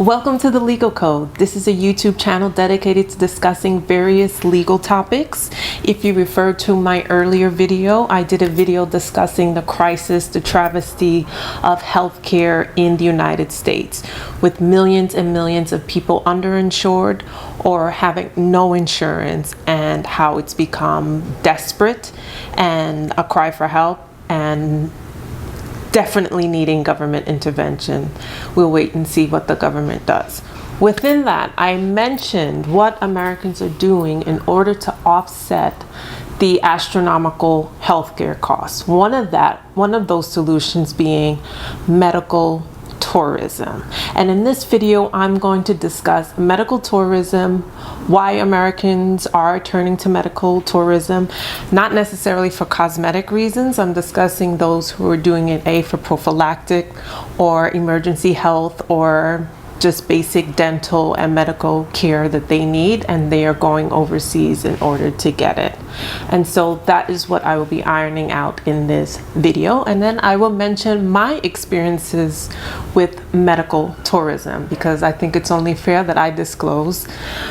Welcome to the Legal Code. This is a YouTube channel dedicated to discussing various legal topics. If you refer to my earlier video, I did a video discussing the crisis, the travesty of healthcare in the United States, with millions and millions of people underinsured or having no insurance, and how it's become desperate and a cry for help and definitely needing government intervention. We'll wait and see what the government does. Within that, I mentioned what Americans are doing in order to offset the astronomical healthcare costs. One of those solutions being medical tourism. And in this video, I'm going to discuss medical tourism, why Americans are turning to medical tourism, not necessarily for cosmetic reasons. I'm discussing those who are doing it for prophylactic or emergency health or just basic dental and medical care that they need, and they are going overseas in order to get it. And so that is what I will be ironing out in this video. And then I will mention my experiences with medical tourism, because I think it's only fair that I disclose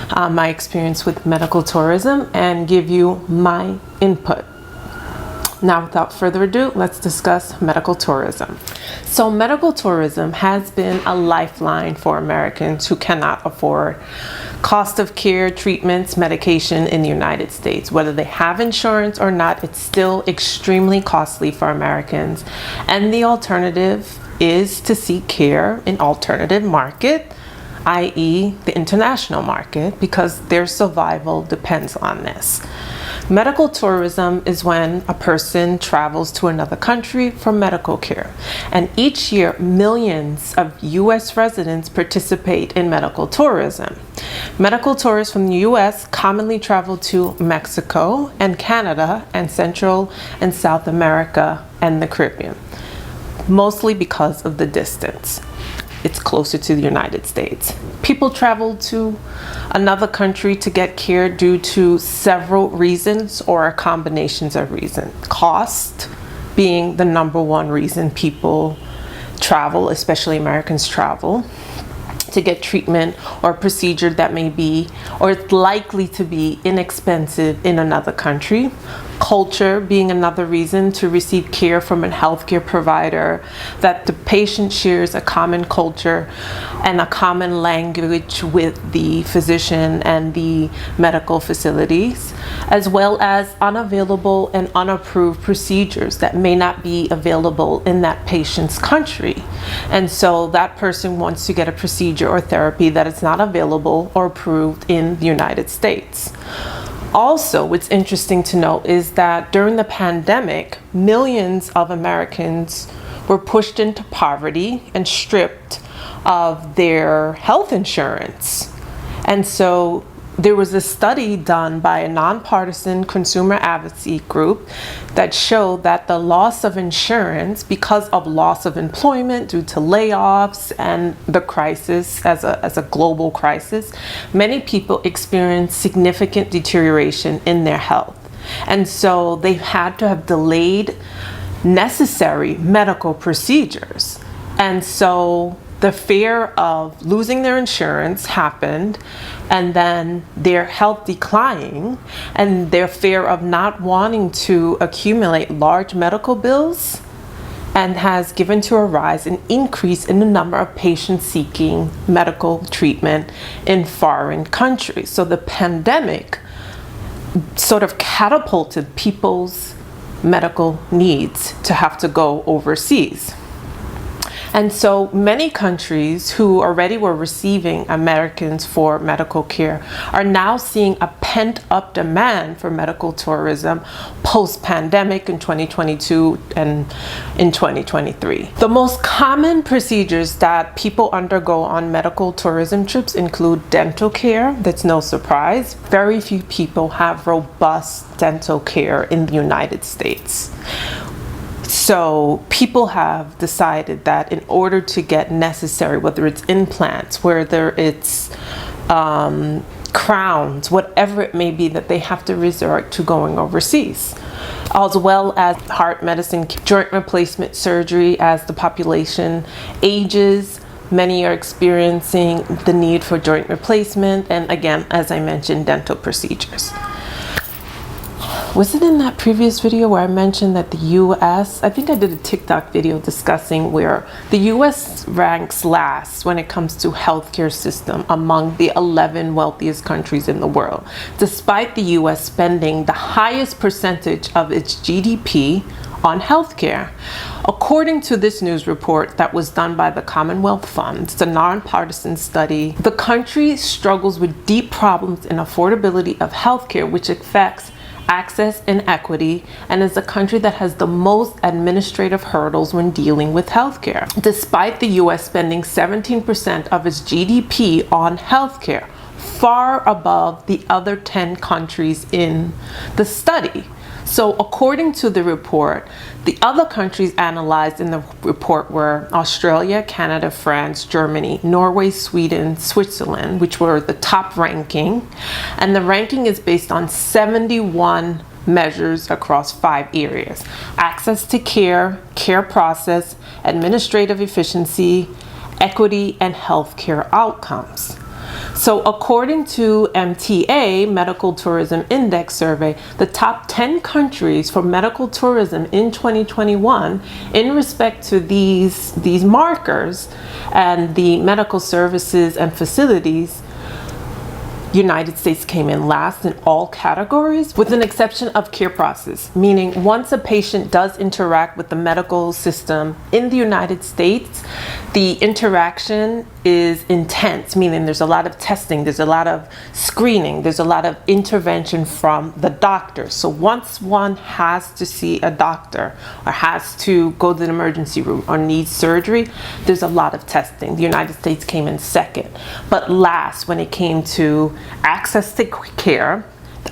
my experience with medical tourism and give you my input. Now, without further ado, let's discuss medical tourism. So medical tourism has been a lifeline for Americans who cannot afford cost of care, treatments, medication in the United States. Whether they have insurance or not, it's still extremely costly for Americans. And the alternative is to seek care in alternative market, i.e. the international market, because their survival depends on this. Medical tourism is when a person travels to another country for medical care. And each year, millions of U.S. residents participate in medical tourism. Medical tourists from the U.S. commonly travel to Mexico and Canada and Central and South America and the Caribbean, mostly because of the distance. It's closer to the United States. People travel to another country to get care due to several reasons or combinations of reasons. Cost being the number one reason people travel, especially Americans travel, to get treatment or procedure that may be or is likely to be inexpensive in another country. Culture being another reason to receive care from a healthcare provider, that the patient shares a common culture and a common language with the physician and the medical facilities, as well as unavailable and unapproved procedures that may not be available in that patient's country. And so that person wants to get a procedure or therapy that is not available or approved in the United States. Also, what's interesting to note is that during the pandemic, millions of Americans were pushed into poverty and stripped of their health insurance. And so there was a study done by a nonpartisan consumer advocacy group that showed that the loss of insurance because of loss of employment due to layoffs and the crisis as a global crisis, many people experienced significant deterioration in their health. And so they had to have delayed necessary medical procedures. And so the fear of losing their insurance happened, and then their health declining, and their fear of not wanting to accumulate large medical bills, and has given to a rise and increase in the number of patients seeking medical treatment in foreign countries. So the pandemic sort of catapulted people's medical needs to have to go overseas. And so many countries who already were receiving Americans for medical care are now seeing a pent-up demand for medical tourism post-pandemic in 2022 and in 2023. The most common procedures that people undergo on medical tourism trips include dental care. That's no surprise. Very few people have robust dental care in the United States. So people have decided that in order to get necessary, whether it's implants, whether it's crowns, whatever it may be, that they have to resort to going overseas, as well as heart medicine, joint replacement surgery as the population ages, Many are experiencing the need for joint replacement, and again, as I mentioned, dental procedures. Was it in that previous video where I mentioned that the US, I think I did a TikTok video discussing where the US ranks last when it comes to healthcare system among the 11 wealthiest countries in the world, despite the US spending the highest percentage of its GDP on healthcare. According to this news report that was done by the Commonwealth Fund, it's a nonpartisan study, the country struggles with deep problems in affordability of healthcare, which affects access and equity, and is a country that has the most administrative hurdles when dealing with healthcare. Despite the US spending 17% of its GDP on healthcare, far above the other 10 countries in the study. So according to the report, the other countries analyzed in the report were Australia, Canada, France, Germany, Norway, Sweden, Switzerland, which were the top ranking. And the ranking is based on 71 measures across 5 areas: access to care, care process, administrative efficiency, equity, and healthcare outcomes. So according to MTA, Medical Tourism Index Survey, the top 10 countries for medical tourism in 2021 in respect to these markers and the medical services and facilities, United States came in last in all categories, with an exception of care process, meaning once a patient does interact with the medical system in the United States, the interaction is intense, meaning there's a lot of testing, there's a lot of screening, there's a lot of intervention from the doctor. So once one has to see a doctor or has to go to the emergency room or needs surgery, there's a lot of testing. The United States came in second, but last when it came to access to care.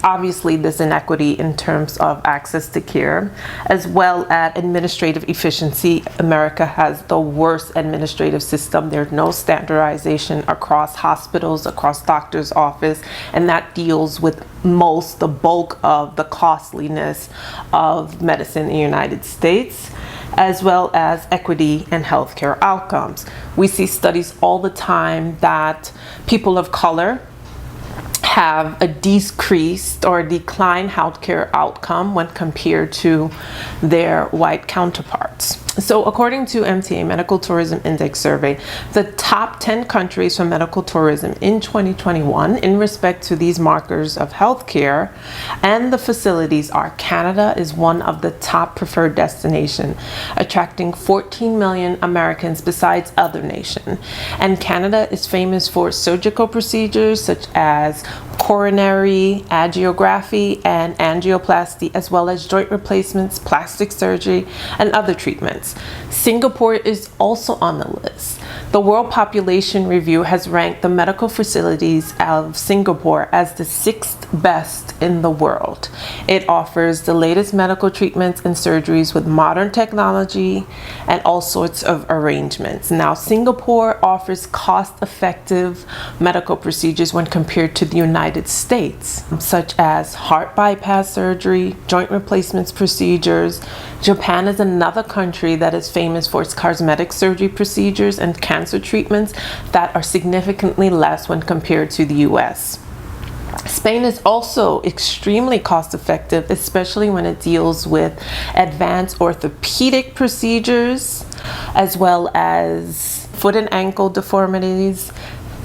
Obviously, there's inequity in terms of access to care, as well as administrative efficiency. America has the worst administrative system. There's no standardization across hospitals, across doctor's office, and that deals with the bulk of the costliness of medicine in the United States, as well as equity and healthcare outcomes. We see studies all the time that people of color have a decreased or declined healthcare outcome when compared to their white counterparts. So according to MTA, Medical Tourism Index Survey, the top 10 countries for medical tourism in 2021 in respect to these markers of healthcare and the facilities are: Canada is one of the top preferred destinations, attracting 14 million Americans besides other nations. And Canada is famous for surgical procedures such as coronary angiography and angioplasty, as well as joint replacements, plastic surgery, and other treatments. Singapore is also on the list. The World Population Review has ranked the medical facilities of Singapore as the 6th best in the world. It offers the latest medical treatments and surgeries with modern technology and all sorts of arrangements. Now, Singapore offers cost-effective medical procedures when compared to the United States, such as heart bypass surgery, joint replacements procedures. Japan is another country that is famous for its cosmetic surgery procedures and cancer treatments that are significantly less when compared to the US. Spain is also extremely cost effective, especially when it deals with advanced orthopedic procedures, as well as foot and ankle deformities,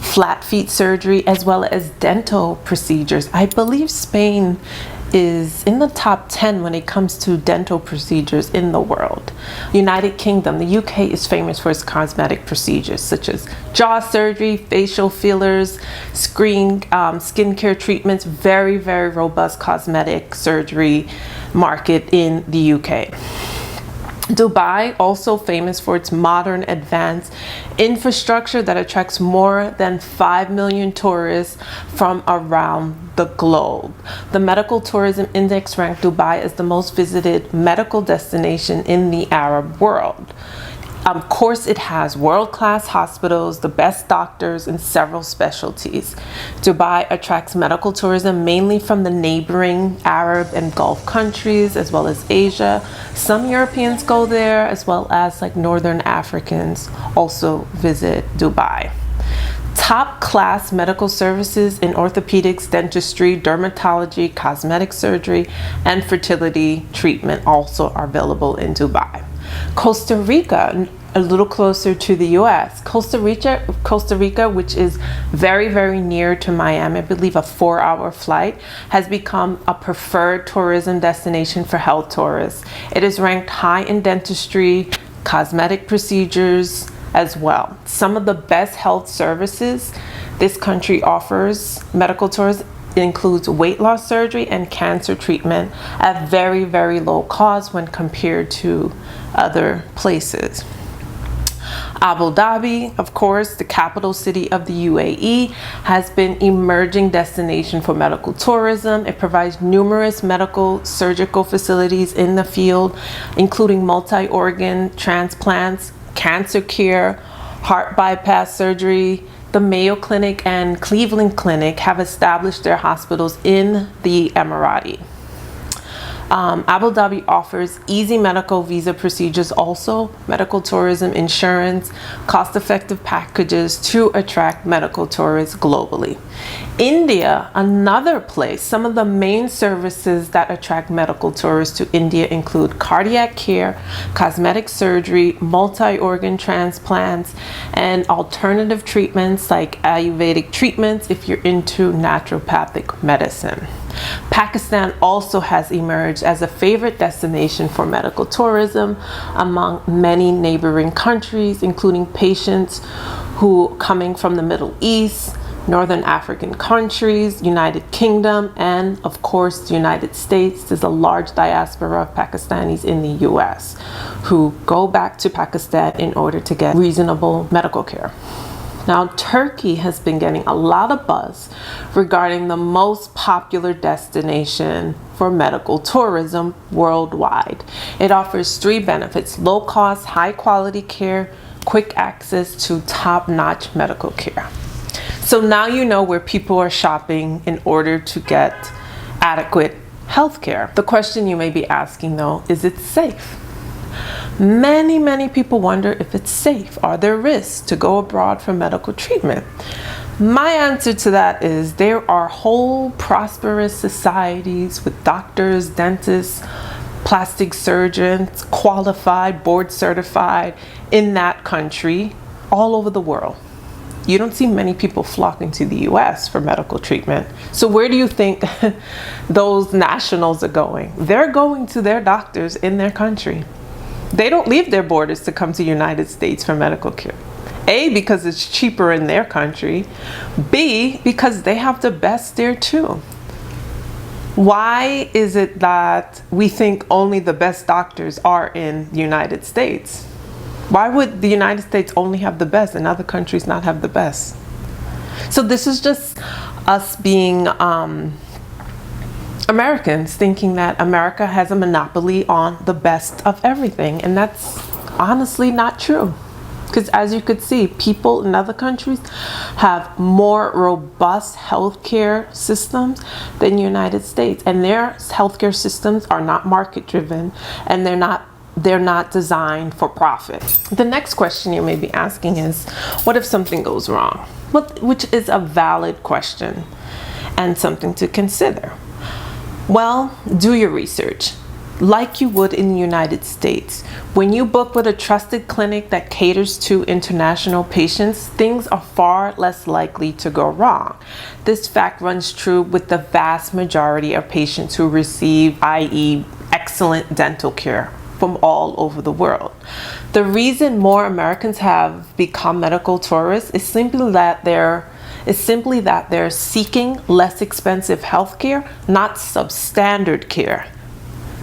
flat feet surgery, as well as dental procedures. I believe Spain is in the top 10 when it comes to dental procedures in the world. United Kingdom, the UK is famous for its cosmetic procedures such as jaw surgery, facial fillers, skincare treatments. Very, very robust cosmetic surgery market in the UK. Dubai, also famous for its modern advanced infrastructure that attracts more than 5 million tourists from around the globe. The Medical Tourism Index ranked Dubai as the most visited medical destination in the Arab world. Of course, it has world-class hospitals, the best doctors, and several specialties. Dubai attracts medical tourism mainly from the neighboring Arab and Gulf countries, as well as Asia. Some Europeans go there, as well as like Northern Africans also visit Dubai. Top class medical services in orthopedics, dentistry, dermatology, cosmetic surgery, and fertility treatment also are available in Dubai. Costa Rica, a little closer to the US. Costa Rica, which is very, very near to Miami, I believe a 4-hour flight, has become a preferred tourism destination for health tourists. It is ranked high in dentistry, cosmetic procedures as well. Some of the best health services this country offers medical tourism includes weight loss surgery and cancer treatment at very, very low cost when compared to other places. Abu Dhabi, of course, the capital city of the UAE, has been emerging destination for medical tourism. It provides numerous medical surgical facilities in the field, including multi-organ transplants, cancer care, heart bypass surgery. The Mayo Clinic and Cleveland Clinic have established their hospitals in the Emirati. Abu Dhabi offers easy medical visa procedures, also medical tourism insurance, cost-effective packages to attract medical tourists globally. India, another place. Some of the main services that attract medical tourists to India include cardiac care, cosmetic surgery, multi-organ transplants, and alternative treatments like Ayurvedic treatments if you're into naturopathic medicine. Pakistan also has emerged as a favorite destination for medical tourism among many neighboring countries, including patients who coming from the Middle East, Northern African countries, United Kingdom, and of course the United States. There's a large diaspora of Pakistanis in the US who go back to Pakistan in order to get reasonable medical care. Now, Turkey has been getting a lot of buzz regarding the most popular destination for medical tourism worldwide. It offers 3 benefits: low cost, high quality care, quick access to top-notch medical care. So now you know where people are shopping in order to get adequate health care. The question you may be asking though, is it safe? Many people wonder if it's safe. Are there risks to go abroad for medical treatment? My answer to that is there are whole prosperous societies with doctors, dentists, plastic surgeons, qualified, board certified in that country, all over the world. You don't see many people flocking to the US for medical treatment. So where do you think those nationals are going? They're going to their doctors in their country. They don't leave their borders to come to the United States for medical care. A, because it's cheaper in their country. B, because they have the best there too. Why is it that we think only the best doctors are in the United States? Why would the United States only have the best and other countries not have the best? So this is just us being Americans thinking that America has a monopoly on the best of everything, and that's honestly not true. Because as you could see, people in other countries have more robust healthcare systems than the United States, and their healthcare systems are not market driven, and they're not designed for profit. The next question you may be asking is, what if something goes wrong? Which is a valid question and something to consider. Well, do your research. Like you would in the United States. When you book with a trusted clinic that caters to international patients, things are far less likely to go wrong. This fact runs true with the vast majority of patients who receive, i.e., excellent dental care from all over the world. The reason more Americans have become medical tourists is simply that they're seeking less expensive health care, not substandard care.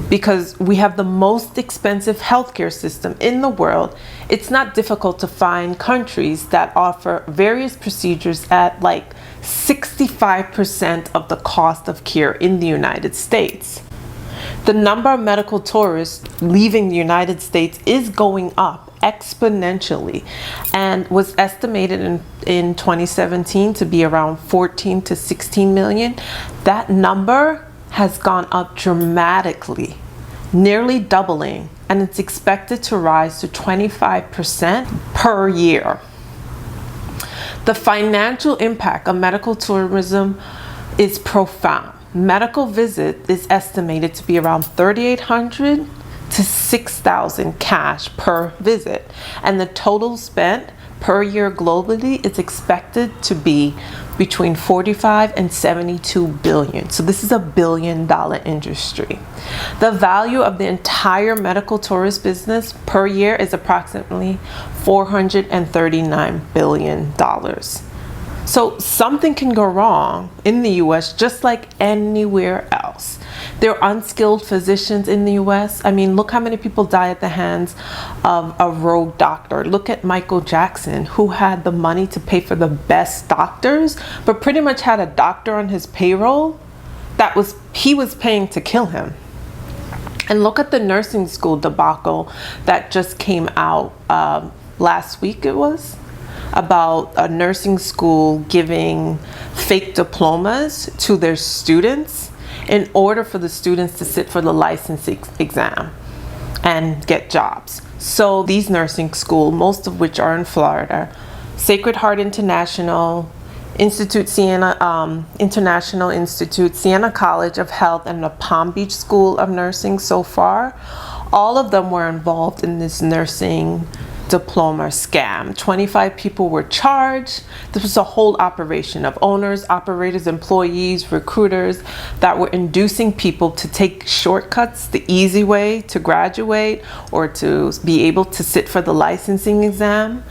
Because we have the most expensive healthcare system in the world, it's not difficult to find countries that offer various procedures at like 65% of the cost of care in the United States. The number of medical tourists leaving the United States is going up exponentially and was estimated in 2017 to be around 14 to 16 million. That number has gone up dramatically, nearly doubling, and it's expected to rise to 25% per year. The financial impact of medical tourism is profound. Medical visit is estimated to be around $3,800 to $6,000 cash per visit, and the total spent per year globally is expected to be between 45 and 72 billion. So this is a $1 billion industry. The value of the entire medical tourist business per year is approximately $439 billion. So something can go wrong in the US just like anywhere else. There are unskilled physicians in the US. I mean, look how many people die at the hands of a rogue doctor. Look at Michael Jackson, who had the money to pay for the best doctors, but pretty much had a doctor on his payroll that he was paying to kill him. And look at the nursing school debacle that just came out last week, it was, about a nursing school giving fake diplomas to their students in order for the students to sit for the licensing exam and get jobs. So these nursing schools, most of which are in Florida, Sacred Heart International, International Institute, Siena College of Health, and the Palm Beach School of Nursing so far, all of them were involved in this nursing diploma scam. 25 people were charged. This was a whole operation of owners, operators, employees, recruiters that were inducing people to take shortcuts, the easy way to graduate or to be able to sit for the licensing exam,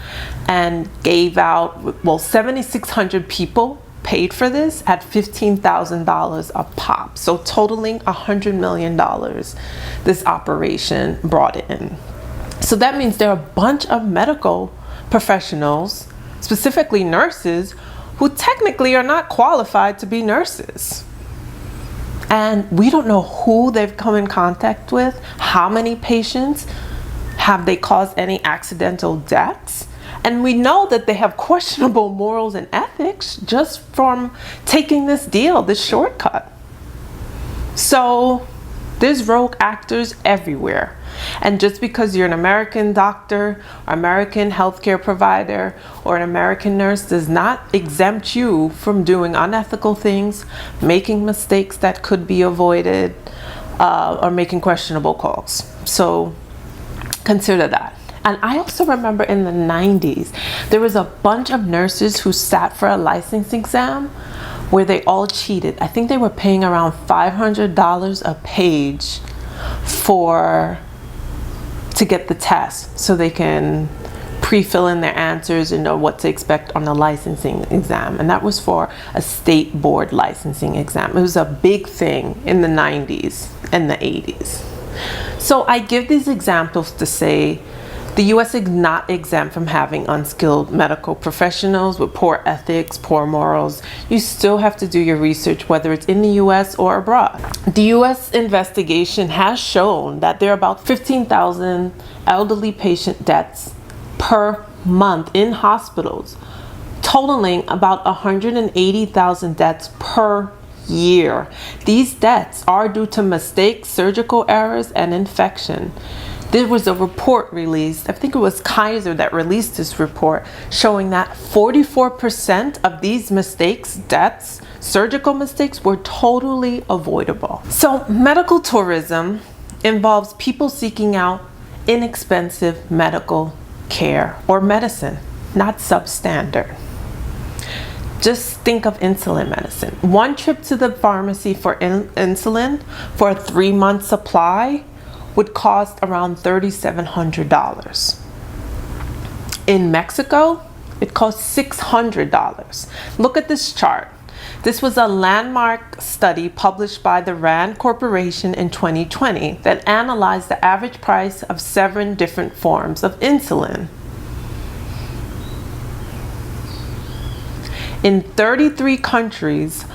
and gave out, 7,600 people paid for this at $15,000 a pop. So totaling $100 million this operation brought in. So that means there are a bunch of medical professionals, specifically nurses, who technically are not qualified to be nurses. And we don't know who they've come in contact with, how many patients, have they caused any accidental deaths? And we know that they have questionable morals and ethics just from taking this deal, this shortcut. So there's rogue actors everywhere. And just because you're an American doctor, American healthcare provider, or an American nurse does not exempt you from doing unethical things, making mistakes that could be avoided, or making questionable calls. So consider that. And I also remember in the 90s, there was a bunch of nurses who sat for a license exam where they all cheated. I think they were paying around $500 a page to get the test so they can pre-fill in their answers and know what to expect on the licensing exam. And that was for a state board licensing exam. It was a big thing in the 90s and the 80s. So I give these examples to say the US is not exempt from having unskilled medical professionals with poor ethics, poor morals. You still have to do your research, whether it's in the US or abroad. The US investigation has shown that there are about 15,000 elderly patient deaths per month in hospitals, totaling about 180,000 deaths per year. These deaths are due to mistakes, surgical errors, and infection. There was a report released, I think it was Kaiser that released this report, showing that 44% of these mistakes, deaths, surgical mistakes, were totally avoidable. So medical tourism involves people seeking out inexpensive medical care or medicine, not substandard. Just think of insulin medicine. One trip to the pharmacy for insulin for a 3-month supply would cost around $3,700. In Mexico, it costs $600. Look at this chart. This was a landmark study published by the RAND Corporation in 2020 that analyzed the average price of 7 different forms of insulin. In 33 countries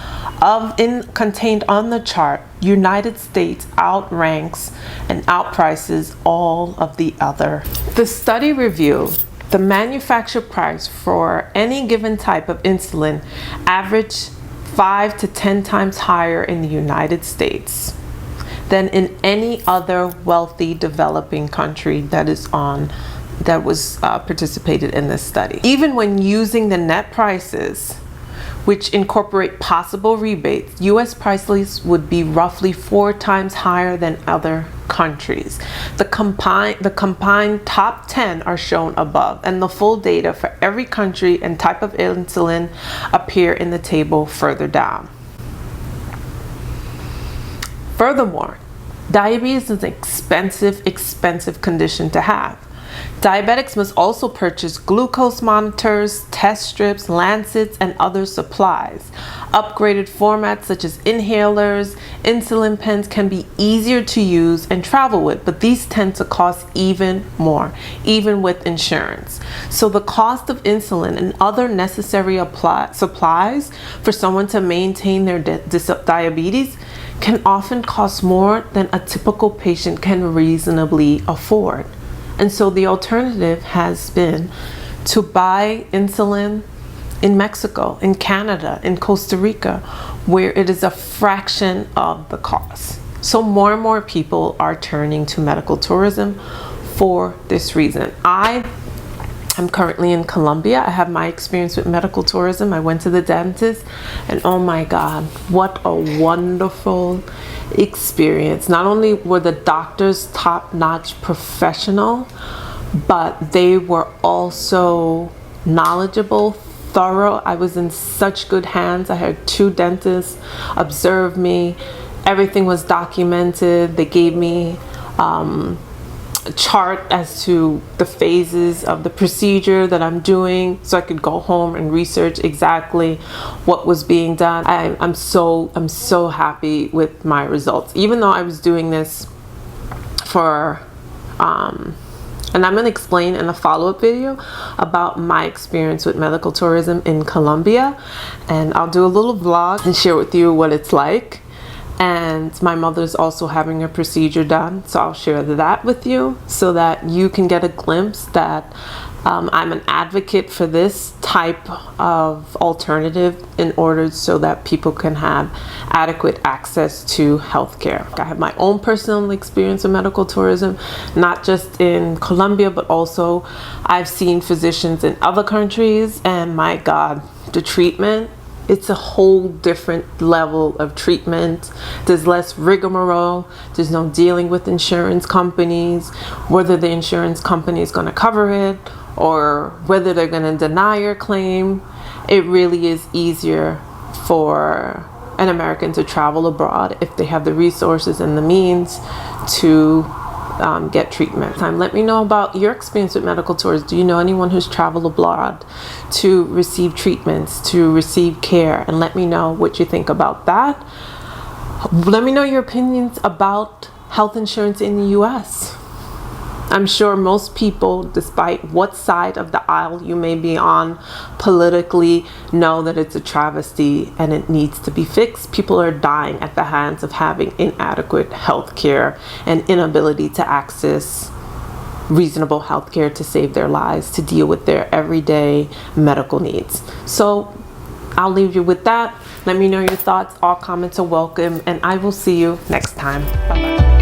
contained on the chart, United States outranks and outprices all of the other. The study revealed the manufacturer price for any given type of insulin averaged 5 to 10 times higher in the United States than in any other wealthy developing country that was participated in this study. Even when using the net prices, which incorporate possible rebates, U.S. prices would be roughly 4 times higher than other countries. The combined top 10 are shown above, and the full data for every country and type of insulin appear in the table further down. Furthermore, diabetes is an expensive condition to have. Diabetics must also purchase glucose monitors, test strips, lancets, and other supplies. Upgraded formats such as inhalers, insulin pens can be easier to use and travel with, but these tend to cost even more, even with insurance. So the cost of insulin and other necessary supplies for someone to maintain their diabetes can often cost more than a typical patient can reasonably afford. And so the alternative has been to buy insulin in Mexico, in Canada, in Costa Rica, where it is a fraction of the cost. So more and more people are turning to medical tourism for this reason. I'm currently in Colombia. I have my experience with medical tourism. I went to the dentist, and oh my God, what a wonderful experience. Not only were the doctors top-notch professional, but they were also knowledgeable, thorough. I was in such good hands. I had 2 dentists observe me. Everything was documented. They gave me a chart as to the phases of the procedure that I'm doing, so I could go home and research exactly what was being done. I'm so happy with my results, even though I was doing this for and I'm going to explain in a follow-up video about my experience with medical tourism in Colombia, and I'll do a little vlog and share with you what it's like. And my mother's also having a procedure done, so I'll share that with you so that you can get a glimpse that I'm an advocate for this type of alternative in order so that people can have adequate access to healthcare. I have my own personal experience with medical tourism, not just in Colombia, but also I've seen physicians in other countries, and my God, the treatment, it's a whole different level of treatment. There's less rigmarole. There's no dealing with insurance companies, whether the insurance company is going to cover it or whether they're going to deny your claim. It really is easier for an American to travel abroad if they have the resources and the means to get treatment. Let me know about your experience with medical tours. Do you know anyone who's traveled abroad to receive treatments, to receive care? And let me know what you think about that. Let me know your opinions about health insurance in the US. I'm sure most people, despite what side of the aisle you may be on politically, know that it's a travesty and it needs to be fixed. People are dying at the hands of having inadequate health care and inability to access reasonable health care to save their lives, to deal with their everyday medical needs. So I'll leave you with that. Let me know your thoughts. All comments are welcome, and I will see you next time. Bye-bye.